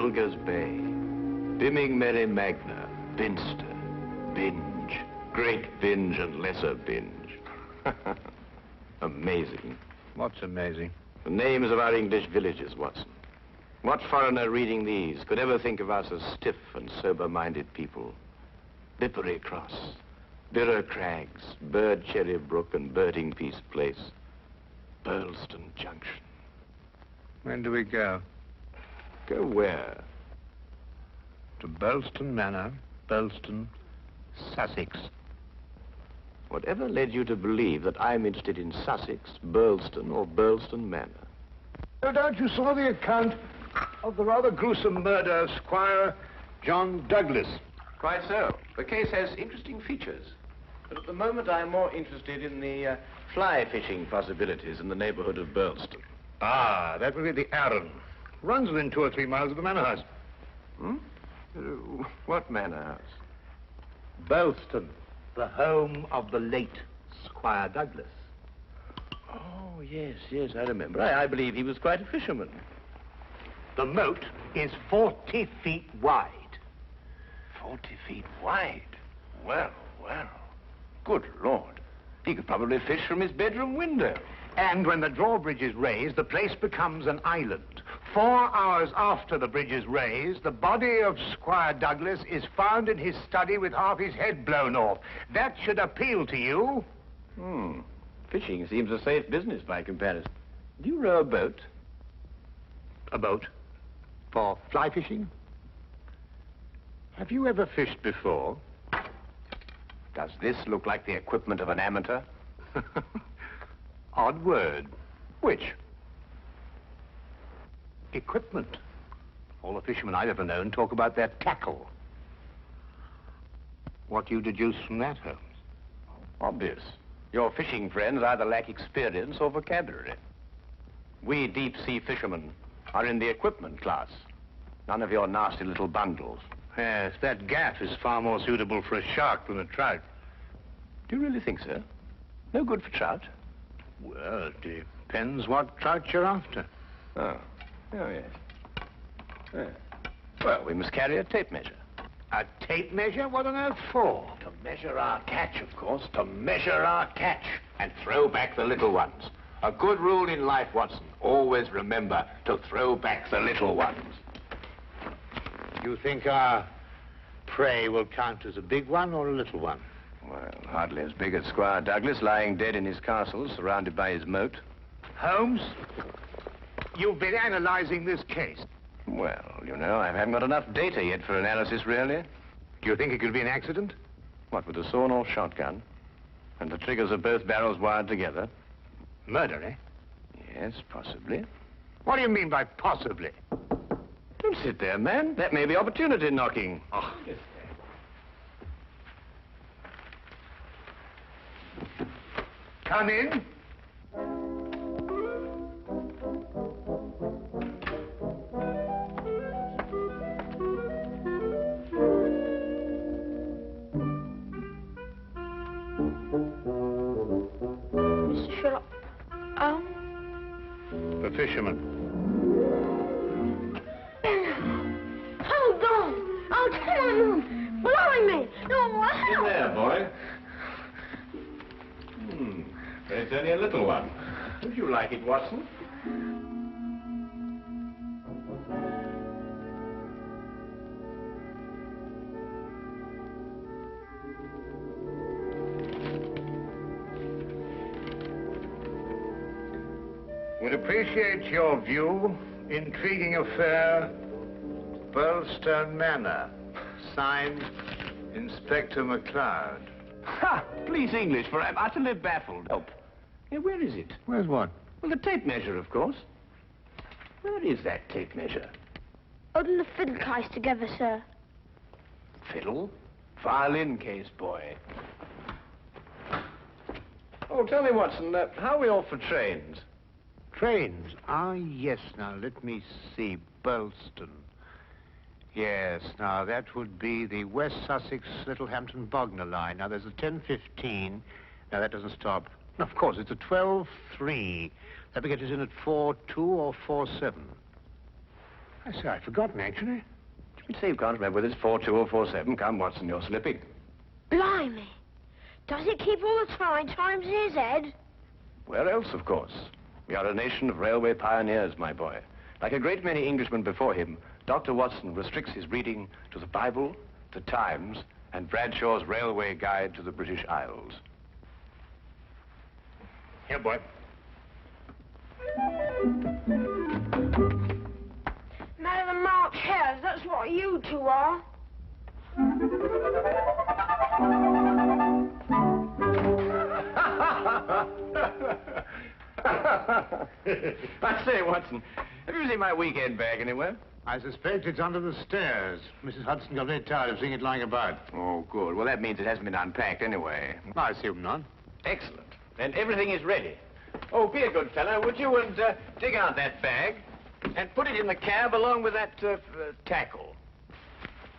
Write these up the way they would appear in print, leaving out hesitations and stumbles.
Helga's Bay, Bimming Merry Magna, Binster, Binge, Great Binge and Lesser Binge. Amazing. What's amazing? The names of our English villages, Watson. What foreigner reading these could ever think of us as stiff and sober-minded people? Bippery Cross, Birrer Crags, Bird Cherry Brook and Birding Piece Place, Burlston Junction. When do we go? Go where? To Burlston Manor, Burlston, Sussex. Whatever led you to believe that I'm interested in Sussex, Burlston, or Burlston Manor? No doubt you saw the account of the rather gruesome murder of Squire John Douglas. Quite so. The case has interesting features. But at the moment, I'm more interested in the fly fishing possibilities in the neighborhood of Burlston. Ah, that would be the Arun. Runs within 2 or 3 miles of the manor house. Hmm? What manor house? Burlston, the home of the late Squire Douglas. Oh, yes, I remember. I believe he was quite a fisherman. The moat is 40 feet wide. 40 feet wide? Well. Good Lord. He could probably fish from his bedroom window. And when the drawbridge is raised, the place becomes an island. 4 hours after the bridge is raised, the body of Squire Douglas is found in his study with half his head blown off. That should appeal to you. Fishing seems a safe business by comparison. Do you row a boat? A boat? For fly fishing? Have you ever fished before? Does this look like the equipment of an amateur? Odd word. Which? Equipment. All the fishermen I've ever known talk about their tackle. What do you deduce from that, Holmes? Obvious. Your fishing friends either lack experience or vocabulary. We deep-sea fishermen are in the equipment class. None of your nasty little bundles. Yes, that gaff is far more suitable for a shark than a trout. Do you really think so? No good for trout? Well, it depends what trout you're after. Oh, yes. Well, we must carry a tape measure. A tape measure? What on earth for? To measure our catch, of course. To measure our catch and throw back the little ones. A good rule in life, Watson. Always remember to throw back the little ones. You think our prey will count as a big one or a little one? Well, hardly as big as Squire Douglas, lying dead in his castle, surrounded by his moat. Holmes, you've been analyzing this case. Well, you know, I haven't got enough data yet for analysis, really. Do you think it could be an accident? What, with a sawn-off shotgun? And the triggers of both barrels wired together? Murder, eh? Yes, possibly. What do you mean by possibly? Don't sit there, man. That may be opportunity knocking. Oh. Come in. Mr. Sherlock Holmes? The fisherman. Hold on! Oh, come on! Blimey! No, In there, boy. It's only a little one. Would you like it, Watson? Would appreciate your view. Intriguing affair, Burlstone Manor. Signed, Inspector McLeod. Ha! Please, English, for I'm utterly baffled. Help. Yeah, where is it? Where's what? Well, the tape measure, of course. Where is that tape measure? Holding the fiddle case together, sir. Fiddle? Violin case, boy. Oh, tell me, Watson, how are we off for trains? Trains? Ah, yes. Now, let me see. Burlston. Yes, now, that would be the West Sussex Littlehampton Bognor line. Now, there's a 10:15. Now, that doesn't stop. Of course, it's a 12:3. That will get us in at 4:2 or 4:7. I say, I'd forgotten, actually. You say you can't remember whether it's 42 or 47. Come, Watson, you're slipping. Blimey. Does it keep all the trying times in his head? Where else, of course? We are a nation of railway pioneers, my boy. Like a great many Englishmen before him, Dr. Watson restricts his reading to the Bible, the Times, and Bradshaw's Railway Guide to the British Isles. Here, boy. Man of the March Hares, that's what you two are. I say, Watson, have you seen my weekend bag anywhere? I suspect it's under the stairs. Mrs. Hudson got very tired of seeing it lying about. Oh, good. Well, that means it hasn't been unpacked anyway. I assume not. Excellent. And everything is ready. Oh, be a good fellow, would you, and dig out that bag and put it in the cab along with that tackle.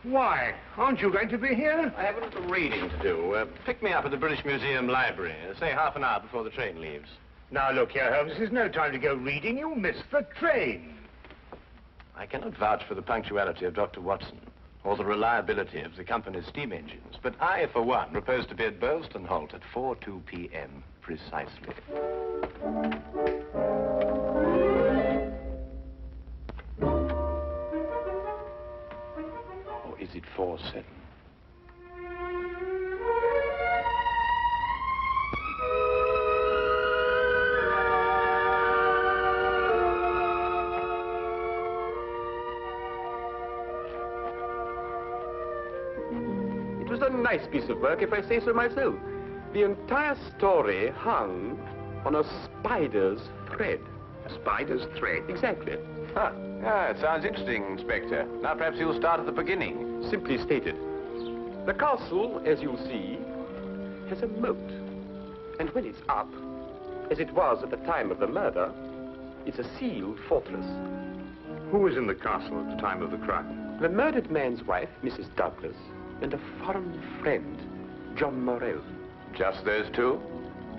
Why? Aren't you going to be here? I have a little reading to do. Pick me up at the British Museum Library, say half an hour before the train leaves. Now, look here, Holmes. This is no time to go reading. You'll miss the train. I cannot vouch for the punctuality of Dr. Watson or the reliability of the company's steam engines, but I, for one, propose to be at Burlston Halt at 4:02 p.m. precisely. Or is it 4:07? It was a nice piece of work, if I say so myself. The entire story hung on a spider's thread. A spider's thread? Exactly. Huh. Yeah, it sounds interesting, Inspector. Now, perhaps you'll start at the beginning. Simply stated, the castle, as you'll see, has a moat. And when it's up, as it was at the time of the murder, it's a sealed fortress. Who was in the castle at the time of the crime? The murdered man's wife, Mrs. Douglas, and a foreign friend, John Morell. Just those two?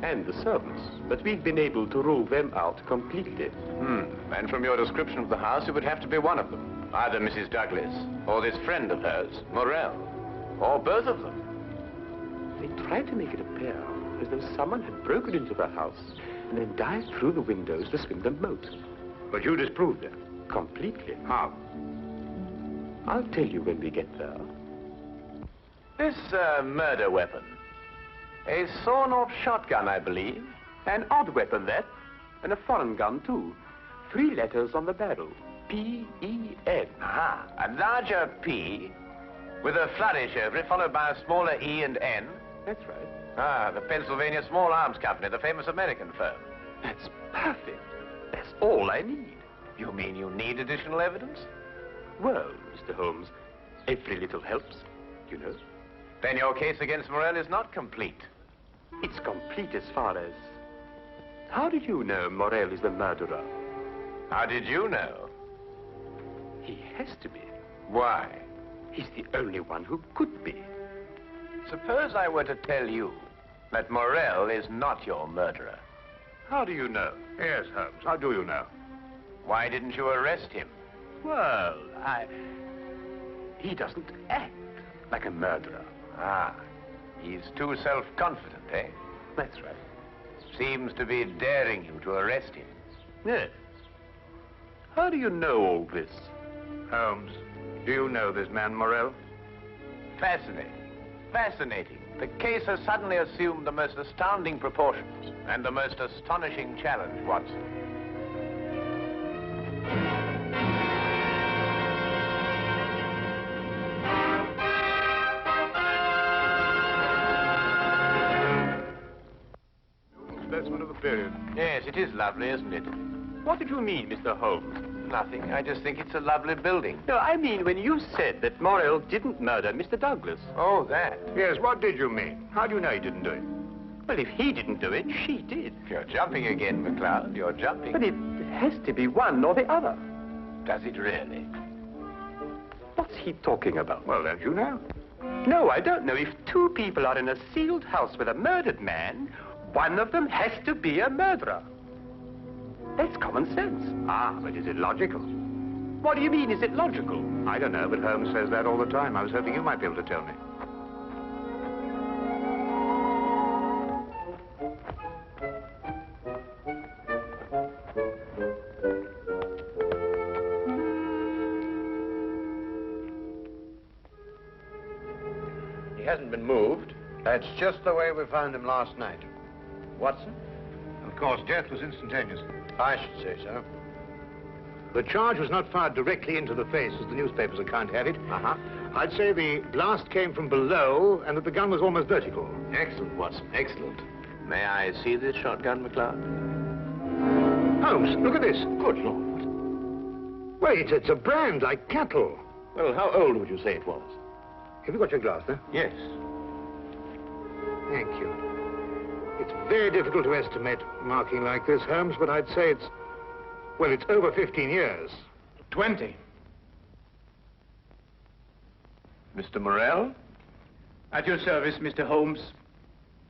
And the servants, but we've been able to rule them out completely. And from your description of the house, it would have to be one of them. Either Mrs. Douglas, or this friend of hers, Morell, or both of them. They tried to make it appear as though someone had broken into the house and then dived through the windows to swim the moat. But you disproved it. Completely. How? I'll tell you when we get there. This murder weapon. A sawn-off shotgun, I believe. An odd weapon, that. And a foreign gun, too. 3 letters on the barrel. P-E-N. Aha. A larger P with a flourish over it, followed by a smaller E and N. That's right. Ah, the Pennsylvania Small Arms Company, the famous American firm. That's perfect. That's all I need. You mean you need additional evidence? Well, Mr. Holmes, every little helps, you know. Then your case against Morell is not complete. It's complete as far as... How did you know Morell is the murderer? How did you know? He has to be. Why? He's the only one who could be. Suppose I were to tell you that Morell is not your murderer. How do you know? Yes, Holmes. How do you know? Why didn't you arrest him? Well, he doesn't act like a murderer. Ah, he's too self-confident, eh? That's right. Seems to be daring you to arrest him. Yes. How do you know all this? Holmes, do you know this man Morell? Fascinating. Fascinating. The case has suddenly assumed the most astounding proportions and the most astonishing challenge, Watson. Specimen of the period. Yes, it is lovely, isn't it? What did you mean, Mr. Holmes? Nothing. I just think it's a lovely building. No, I mean when you said that Morell didn't murder Mr. Douglas. Oh, that. Yes, what did you mean? How do you know he didn't do it? Well, if he didn't do it, she did. You're jumping again, McLeod. You're jumping. But it has to be one or the other. Does it really? What's he talking about? Well, don't you know? No, I don't know. If 2 people are in a sealed house with a murdered man, one of them has to be a murderer. That's common sense. Ah, but is it logical? What do you mean? Is it logical? I don't know, but Holmes says that all the time. I was hoping you might be able to tell me. He hasn't been moved. That's just the way we found him last night. Watson? Of course, death was instantaneous. I should say so. The charge was not fired directly into the face, as the newspapers account have it. Uh-huh. I'd say the blast came from below and that the gun was almost vertical. Excellent, Watson. Excellent. May I see this shotgun, McLeod? Holmes, look at this. Good Lord. Wait, it's a brand like cattle. Well, how old would you say it was? Have you got your glass there? Yes. Thank you. It's very difficult to estimate marking like this, Holmes, but I'd say it's, well, it's over 15 years. 20. Mr. Morrell? At your service, Mr. Holmes.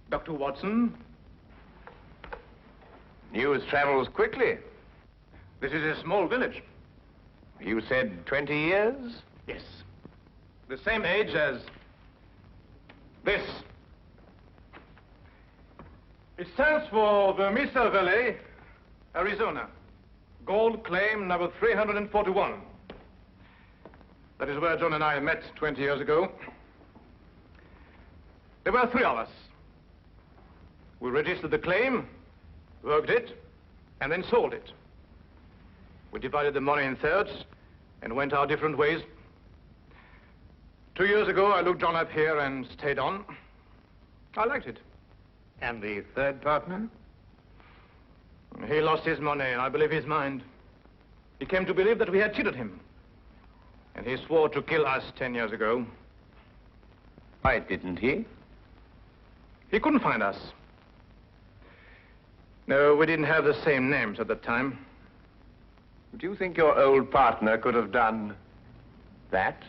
Dr. Watson. News travels quickly. This is a small village. You said 20 years? Yes. The same age as this. It stands for the Mesa Valley, Arizona. Gold claim number 341. That is where John and I met 20 years ago. There were 3 of us. We registered the claim, worked it, and then sold it. We divided the money in thirds and went our different ways. 2 years ago, I looked John up here and stayed on. I liked it. And the third partner? He lost his money, and I believe his mind. He came to believe that we had cheated him. And he swore to kill us 10 years ago. Why didn't he? He couldn't find us. No, we didn't have the same names at the time. Do you think your old partner could have done that?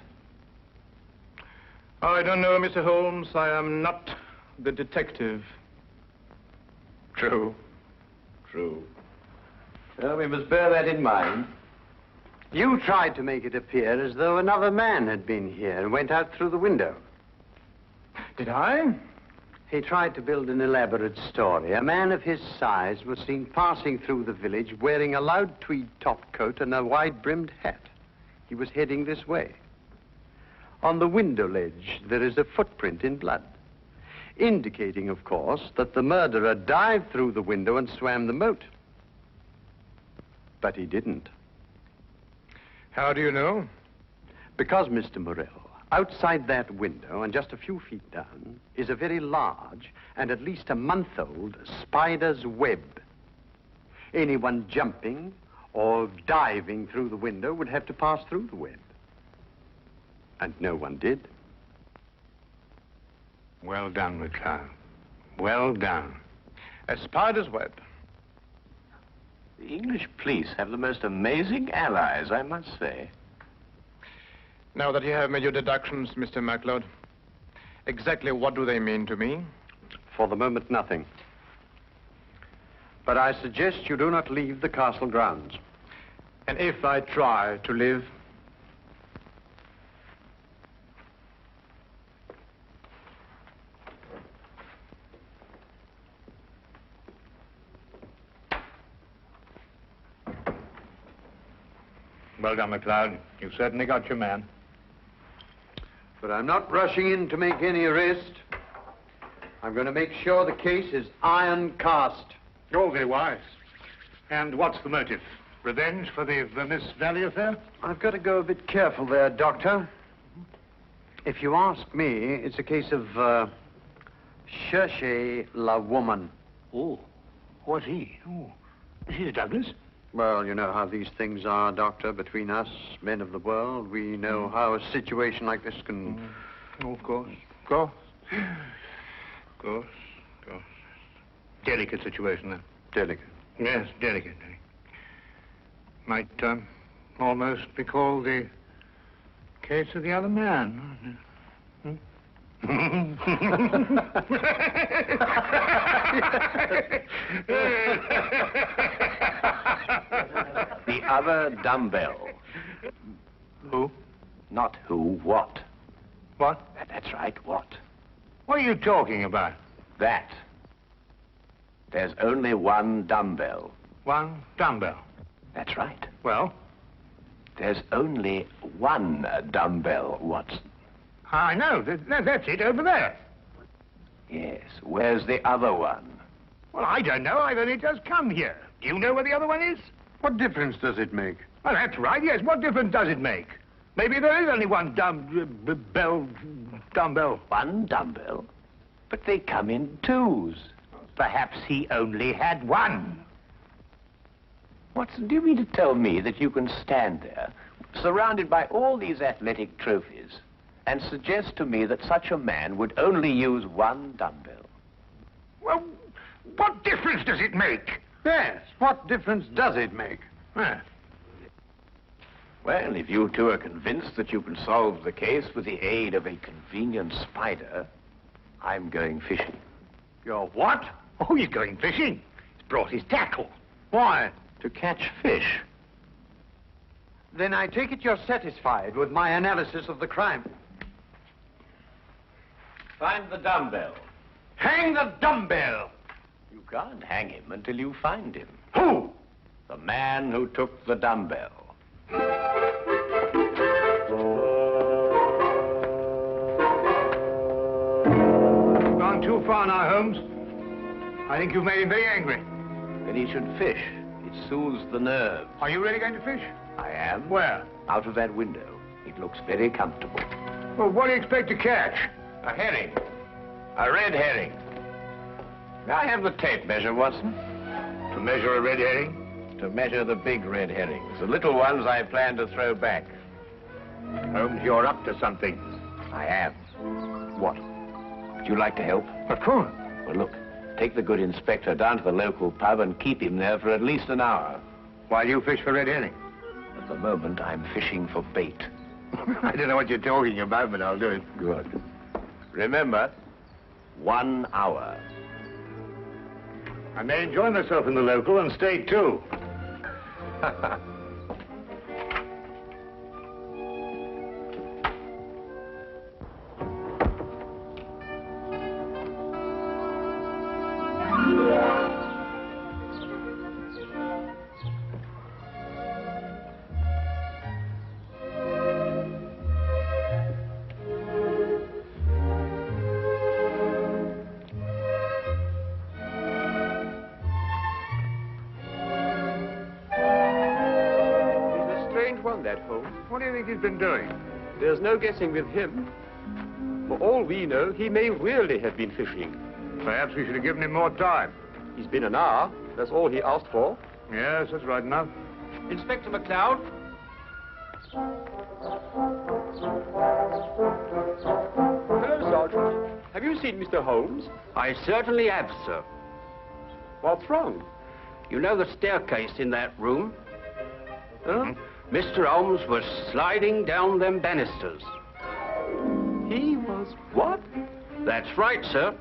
I don't know, Mr. Holmes. I am not the detective. True. True. Well, we must bear that in mind. You tried to make it appear as though another man had been here and went out through the window. Did I? He tried to build an elaborate story. A man of his size was seen passing through the village wearing a loud tweed topcoat and a wide-brimmed hat. He was heading this way. On the window ledge, there is a footprint in blood, indicating, of course, that the murderer dived through the window and swam the moat. But he didn't. How do you know? Because, Mr. Morrell, outside that window and just a few feet down is a very large and at least a month-old spider's web. Anyone jumping or diving through the window would have to pass through the web. And no one did. Well done, McLeod. Well done. A spider's web. The English police have the most amazing allies, I must say. Now that you have made your deductions, Mr. MacLeod, exactly what do they mean to me? For the moment, nothing. But I suggest you do not leave the castle grounds. And if I try to live? Well done, McLeod. You certainly got your man. But I'm not rushing in to make any arrest. I'm going to make sure the case is iron cast. Oh, very wise. And what's the motive? Revenge for the Vermis Valley affair? I've got to go a bit careful there, Doctor. If you ask me, it's a case of, cherchez la woman. Oh, what's he? Oh, Mrs. Douglas? Well, you know how these things are, Doctor, between us, men of the world. We know how a situation like this can... Oh, of course. Of course. Of course. Of course. Delicate situation, then. Delicate. Yes, delicate. Might almost be called the case of the other man. The other dumbbell. Who? Not who, what. What? That's right, what? What are you talking about? That. There's only one dumbbell. One dumbbell. That's right. Well? There's only one dumbbell, Watson. I know. That's it, over there. Yes. Where's the other one? Well, I don't know. I've only just come here. Do you know where the other one is? What difference does it make? Well, that's right, yes. What difference does it make? Maybe there is only one dumbbell. One dumbbell? But they come in twos. Perhaps he only had one. Watson, do you mean to tell me that you can stand there, surrounded by all these athletic trophies, and suggest to me that such a man would only use one dumbbell? Well, what difference does it make? Yes, what difference does it make? Huh. Well, if you two are convinced that you can solve the case with the aid of a convenient spider, I'm going fishing. You're what? Oh, he's going fishing. He's brought his tackle. Why? To catch fish. Then I take it you're satisfied with my analysis of the crime. Find the dumbbell. Hang the dumbbell! You can't hang him until you find him. Who? The man who took the dumbbell. Gone too far now, Holmes. I think you've made him very angry. Then he should fish. It soothes the nerves. Are you really going to fish? I am. Where? Out of that window. It looks very comfortable. Well, what do you expect to catch? A herring. A red herring. May I have the tape measure, Watson? To measure a red herring? To measure the big red herrings. The little ones I plan to throw back. Holmes, you're up to something. I am. What? Would you like to help? Of course. Well, look. Take the good inspector down to the local pub and keep him there for at least an hour. While you fish for red herring? At the moment, I'm fishing for bait. I don't know what you're talking about, but I'll do it. Good. Remember, 1 hour. I may enjoy myself in the local and stay too. Holmes. What do you think he's been doing? There's no guessing with him. For all we know, he may really have been fishing. Perhaps we should have given him more time. He's been an hour. That's all he asked for. Yes, that's right enough. Inspector McLeod. Hello, Sergeant. Have you seen Mr. Holmes? I certainly have, sir. What's wrong? You know the staircase in that room? Huh? Mr. Holmes was sliding down them banisters. He was what? That's right, sir.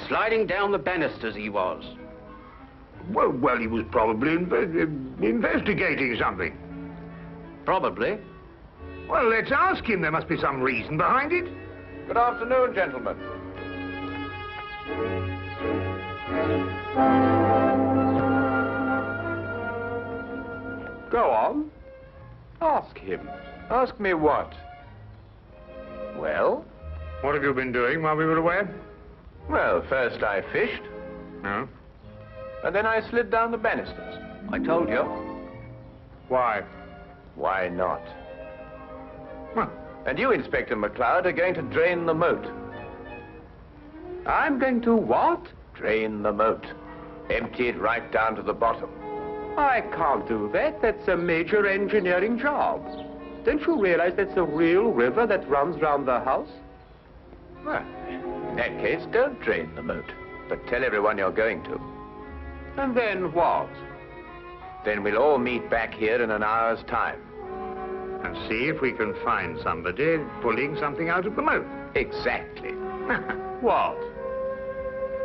Sliding down the banisters he was. Well, he was probably investigating something. Probably. Well, let's ask him. There must be some reason behind it. Good afternoon, gentlemen. Go on. Ask him. Ask me what? Well? What have you been doing while we were away? Well, first I fished, No. and then I slid down the banisters. I told you. Why? Why not? Well, And you, Inspector McLeod, are going to drain the moat. I'm going to what? Drain the moat. Empty it right down to the bottom. I can't do that. That's a major engineering job. Don't you realize that's a real river that runs round the house? Well, in that case, don't drain the moat, but tell everyone you're going to. And then what? Then we'll all meet back here in an hour's time. and see if we can find somebody pulling something out of the moat. Exactly. What?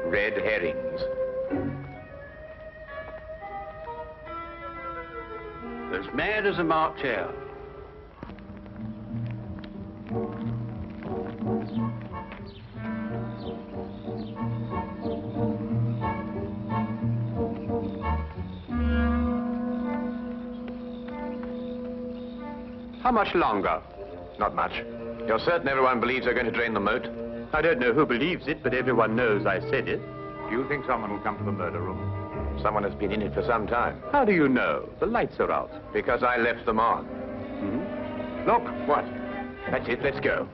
Red herrings. As mad as a March hare. How much longer? Not much. You're certain everyone believes they're going to drain the moat? I don't know who believes it, but everyone knows I said it. Do you think someone will come to the murder room? Someone has been in it for some time. How do you know? The lights are out. Because I left them on. Look. What? That's it. Let's go.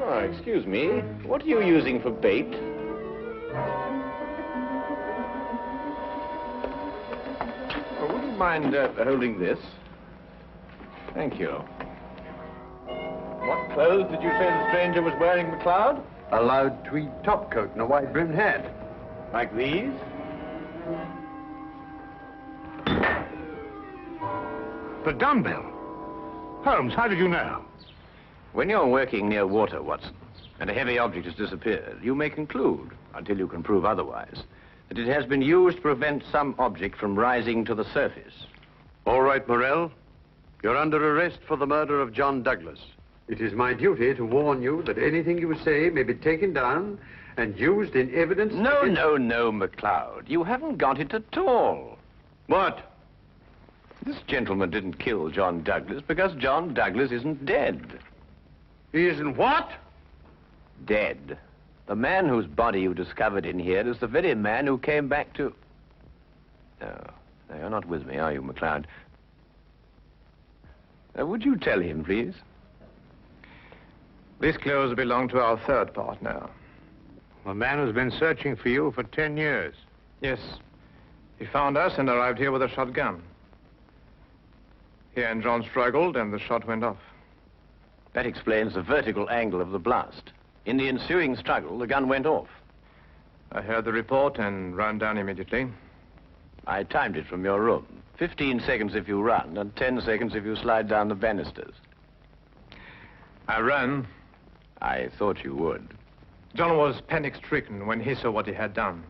Oh, excuse me. What are you using for bait? Oh, would you mind holding this? Thank you. What clothes did you say the stranger was wearing, McLeod? A loud tweed topcoat and a wide-brimmed hat. Like these? The dumbbell. Holmes, how did you know? When you're working near water, Watson, and a heavy object has disappeared, you may conclude, until you can prove otherwise, that it has been used to prevent some object from rising to the surface. All right, Morrell. You're under arrest for the murder of John Douglas. It is my duty to warn you that anything you say may be taken down and used in evidence... No, McLeod. You haven't got it at all. What? This gentleman didn't kill John Douglas because John Douglas isn't dead. He isn't what? Dead. The man whose body you discovered in here is the very man who came back to... No, you're not with me, are you, McLeod? Would you tell him, please? These clothes belong to our third partner. A man who's been searching for you for 10 years. Yes. He found us and arrived here with a shotgun. He and John struggled and the shot went off. That explains the vertical angle of the blast. In the ensuing struggle, the gun went off. I heard the report and ran down immediately. I timed it from your room. 15 seconds if you run and 10 seconds if you slide down the banisters. I ran. I thought you would. John was panic-stricken when he saw what he had done.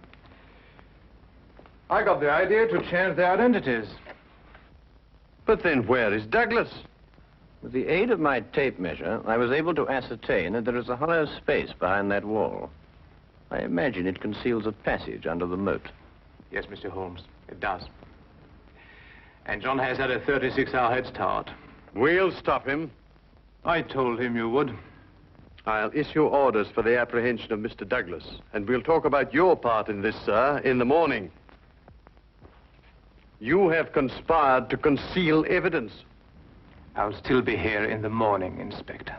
I got the idea to change their identities. But then where is Douglas? With the aid of my tape measure, I was able to ascertain that there is a hollow space behind that wall. I imagine it conceals a passage under the moat. Yes, Mr. Holmes, it does. And John has had a 36-hour head start. We'll stop him. I told him you would. I'll issue orders for the apprehension of Mr. Douglas, and we'll talk about your part in this, sir, in the morning. You have conspired to conceal evidence. I'll still be here in the morning, Inspector.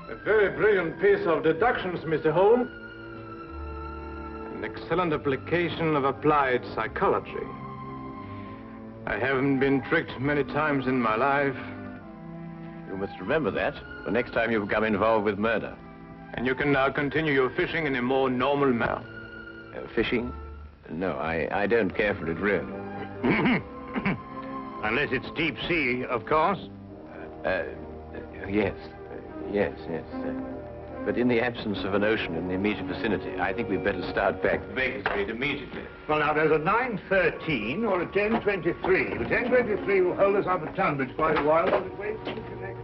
A very brilliant piece of deductions, Mr. Holmes. An excellent application of applied psychology. I haven't been tricked many times in my life. You must remember that the next time you become involved with murder. And you can now continue your fishing in a more normal manner. Fishing? No, I don't care for it, really. Unless it's deep sea, of course. Yes. But in the absence of an ocean in the immediate vicinity, I think we'd better start back to Baker Street immediately. Well, now, there's a 9:13 or a 10:23. The 10:23 will hold us up at Tunbridge quite a while, but it waits to connect.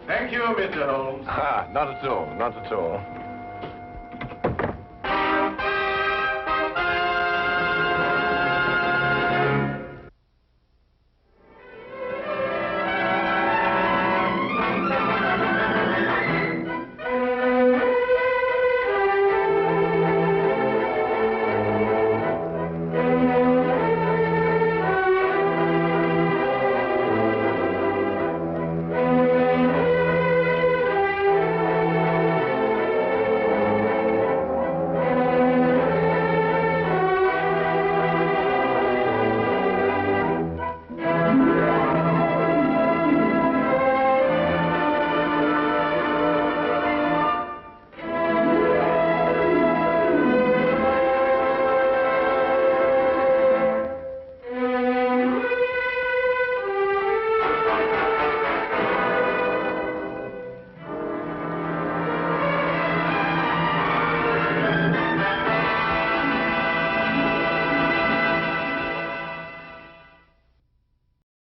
Thank you, Mr. Holmes. Not at all.